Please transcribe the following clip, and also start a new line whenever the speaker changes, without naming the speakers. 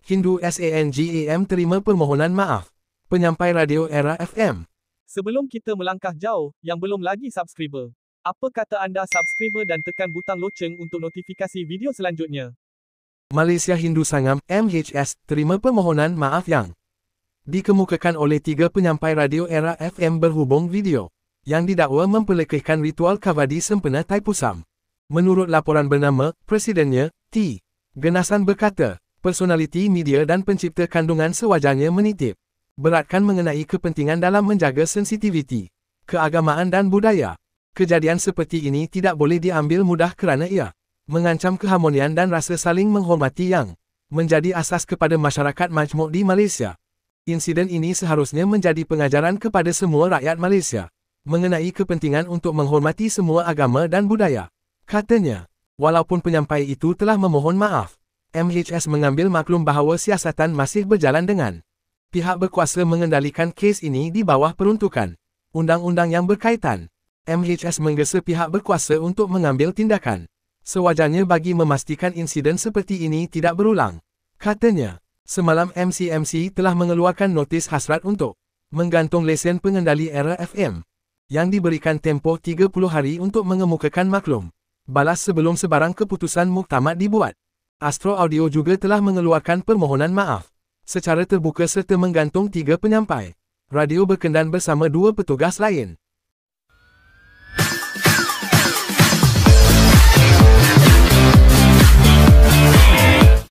Hindu SANGAM terima permohonan maaf. Penyampai Radio Era FM.
Sebelum kita melangkah jauh, yang belum lagi subscriber, apa kata anda subscriber dan tekan butang loceng untuk notifikasi video selanjutnya?
Malaysia Hindu Sangam MHS terima permohonan maaf yang dikemukakan oleh 3 penyampai Radio Era FM berhubung video yang didakwa memperlekehkan ritual kavadi sempena Taipusam. Menurut laporan bernama, Presidennya, T. Genasan berkata, personaliti media dan pencipta kandungan sewajarnya menitip beratkan mengenai kepentingan dalam menjaga sensitiviti keagamaan dan budaya. Kejadian seperti ini tidak boleh diambil mudah kerana ia mengancam keharmonian dan rasa saling menghormati yang menjadi asas kepada masyarakat majmuk di Malaysia. Insiden ini seharusnya menjadi pengajaran kepada semua rakyat Malaysia mengenai kepentingan untuk menghormati semua agama dan budaya. Katanya, walaupun penyampai itu telah memohon maaf, MHS mengambil maklum bahawa siasatan masih berjalan dengan pihak berkuasa mengendalikan kes ini di bawah peruntukan undang-undang yang berkaitan. MHS menggesa pihak berkuasa untuk mengambil tindakan sewajarnya bagi memastikan insiden seperti ini tidak berulang. Katanya, semalam MCMC telah mengeluarkan notis hasrat untuk menggantung lesen pengendali Era FM yang diberikan tempoh 30 hari untuk mengemukakan maklum balas sebelum sebarang keputusan muktamad dibuat. Astro Audio juga telah mengeluarkan permohonan maaf secara terbuka serta menggantung 3 penyampai radio berkendan bersama 2 petugas lain.